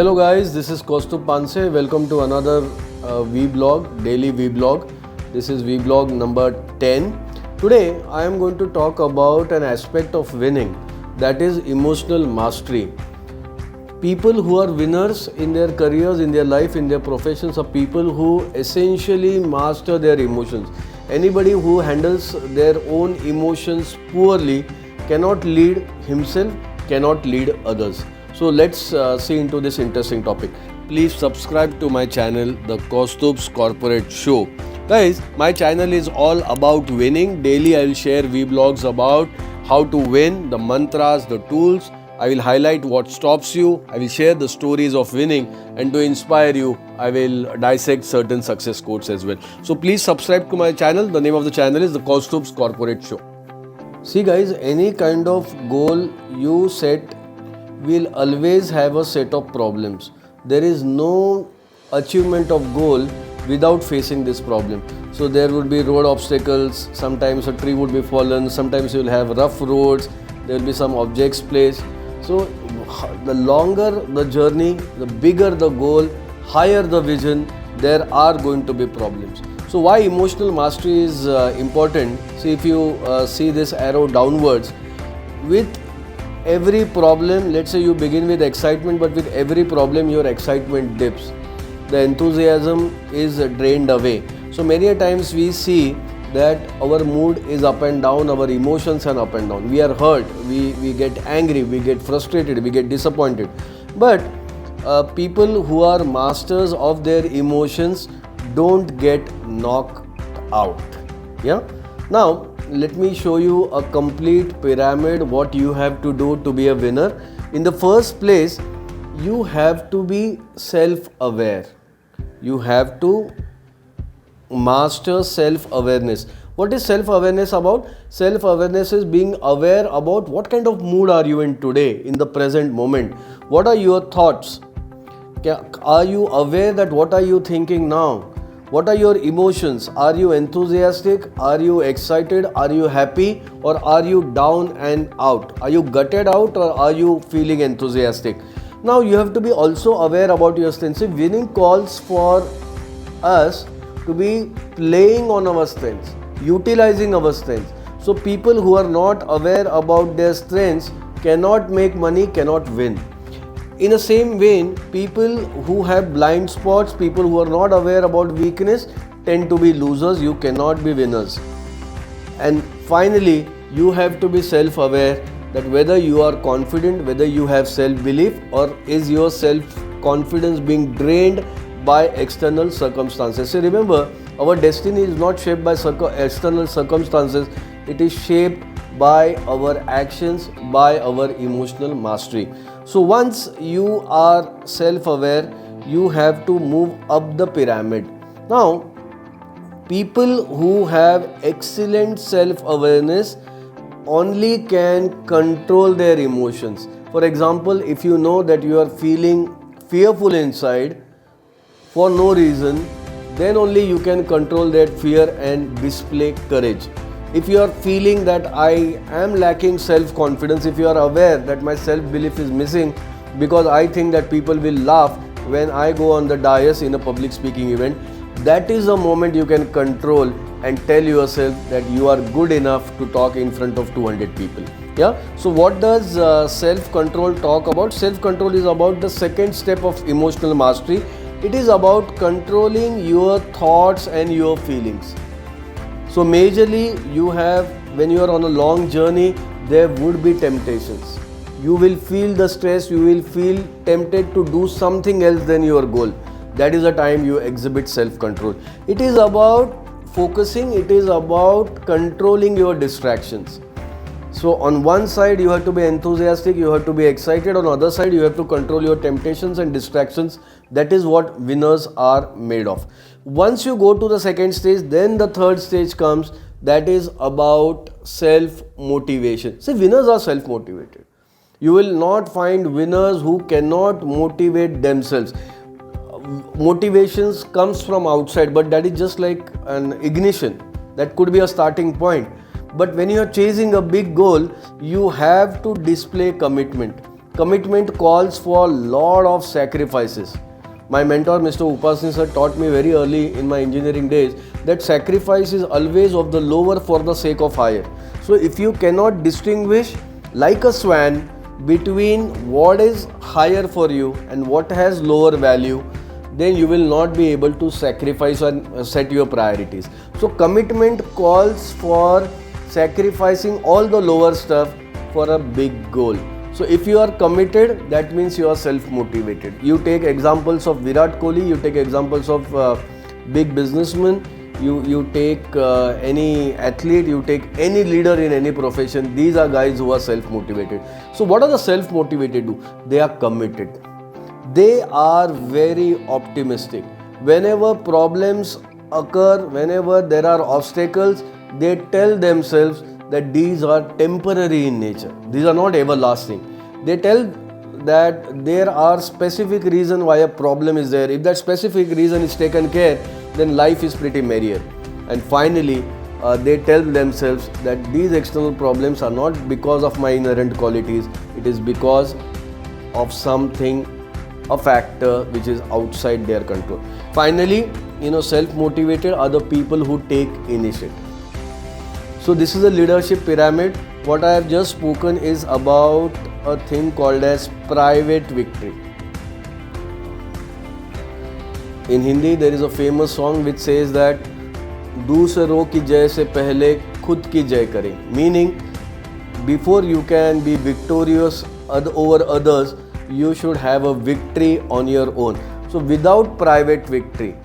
Hello guys, this is Kaustubh Panse. Welcome to another Vblog, daily Vblog. This is Vblog number 10. Today I am going to talk about an aspect of winning, that is emotional mastery. People who are winners in their careers, in their life, in their professions are people who essentially master their emotions. Anybody who handles their own emotions poorly cannot lead himself, cannot lead others. So let's see into this interesting topic. Please subscribe to my channel, The Kaustubh's Corporate Show. Guys, my channel is all about winning. Daily I will share vlogs about how to win, the mantras, the tools. I will highlight what stops you. I will share the stories of winning, and to inspire you, I will dissect certain success quotes as well. So please subscribe to my channel. The name of the channel is The Kaustubh's Corporate Show. See guys, any kind of goal you set will always have a set of problems. There is no achievement of goal without facing this problem. So there would be road obstacles, sometimes a tree would be fallen, sometimes you will have rough roads, there will be some objects placed. So the longer the journey, the bigger the goal, higher the vision, there are going to be problems. So why emotional mastery is important? See, if you see this arrow downwards, with every problem, let's say you begin with excitement, but with every problem your excitement dips. The enthusiasm is drained away. So many a times we see that our mood is up and down, our emotions are up and down. We are hurt, we get angry, we get frustrated, we get disappointed. But people who are masters of their emotions don't get knocked out. Yeah. Now let me show you a complete pyramid what you have to do to be a winner. In the first place, you have to be self-aware. You have to master self-awareness. What is self-awareness about? Self-awareness is being aware about what kind of mood are you in today, in the present moment. What are your thoughts? Are you aware that what are you thinking now? What are your emotions? Are you enthusiastic? Are you excited? Are you happy? Or are you down and out? Are you gutted out or are you feeling enthusiastic? Now you have to be also aware about your strengths. Winning calls for us to be playing on our strengths, utilizing our strengths. So people who are not aware about their strengths cannot make money, cannot win. In the same vein, people who have blind spots, people who are not aware about weakness tend to be losers. You cannot be winners. And finally, you have to be self-aware that whether you are confident, whether you have self-belief, or is your self-confidence being drained by external circumstances. So remember, our destiny is not shaped by external circumstances. It is shaped by our actions, by our emotional mastery. So once you are self-aware, you have to move up the pyramid. Now, people who have excellent self-awareness only can control their emotions. For example, if you know that you are feeling fearful inside for no reason, then only you can control that fear and display courage. If you are feeling that I am lacking self-confidence, if you are aware that my self-belief is missing because I think that people will laugh when I go on the dais in a public speaking event, that is a moment you can control and tell yourself that you are good enough to talk in front of 200 people. Yeah. So what does self-control talk about? Self-control is about the second step of emotional mastery. It is about controlling your thoughts and your feelings. So majorly when you are on a long journey, there would be temptations. You will feel the stress, you will feel tempted to do something else than your goal. That is the time you exhibit self-control. It is about focusing, it is about controlling your distractions. So on one side you have to be enthusiastic, you have to be excited. On the other side you have to control your temptations and distractions. That is what winners are made of. Once you go to the second stage, then the third stage comes, that is about self-motivation. See, winners are self-motivated. You will not find winners who cannot motivate themselves. Motivations comes from outside, but that is just like an ignition. That could be a starting point. But when you are chasing a big goal, you have to display commitment. Commitment calls for lot of sacrifices. My mentor Mr. Upasni sir taught me very early in my engineering days that sacrifice is always of the lower for the sake of higher. So if you cannot distinguish like a swan between what is higher for you and what has lower value, then you will not be able to sacrifice and set your priorities. So commitment calls for sacrificing all the lower stuff for a big goal. So if you are committed, that means you are self-motivated. You take examples of Virat Kohli, you take examples of big businessmen, you take any athlete, you take any leader in any profession. These are guys who are self-motivated. So what are the self-motivated do? They are committed. They are very optimistic. Whenever problems occur, whenever there are obstacles, they tell themselves that these are temporary in nature. These are not everlasting. They tell that there are specific reasons why a problem is there. If that specific reason is taken care, then life is pretty merrier. And finally, they tell themselves that these external problems are not because of my inherent qualities. It is because of something, a factor which is outside their control. Finally, self-motivated are the people who take initiative. So this is a leadership pyramid. What I have just spoken is about a thing called as private victory. In Hindi, there is a famous song which says that दूसरों की जय से पहले खुद की जय करें. Meaning, before you can be victorious over others, you should have a victory on your own. So without private victory,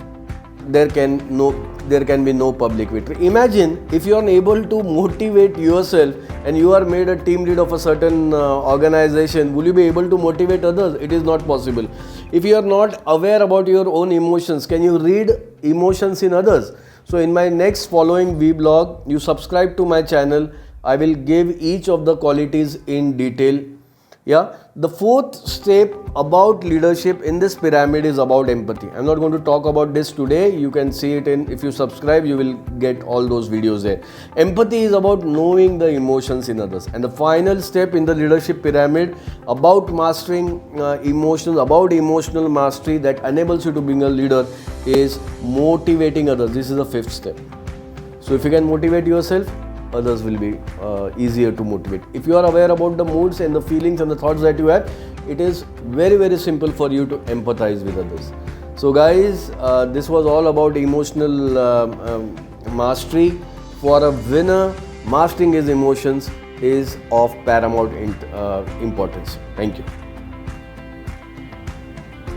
there can be no public victory. Imagine if you are able to motivate yourself and you are made a team lead of a certain organization, will you be able to motivate others? It is not possible. If you are not aware about your own emotions, can you read emotions in others? So in my next following vlog, you subscribe to my channel. I will give each of the qualities in detail. Yeah, the fourth step about leadership in this pyramid is about empathy. I'm not going to talk about this today. You can see it if you subscribe, you will get all those videos there. Empathy is about knowing the emotions in others. And the final step in the leadership pyramid about mastering emotions, about emotional mastery that enables you to being a leader is motivating others. This is the fifth step. So if you can motivate yourself, others will be easier to motivate. If you are aware about the moods and the feelings and the thoughts that you have, it is very, very simple for you to empathize with others. So guys, this was all about emotional mastery. For a winner, mastering his emotions is of paramount importance. Thank you.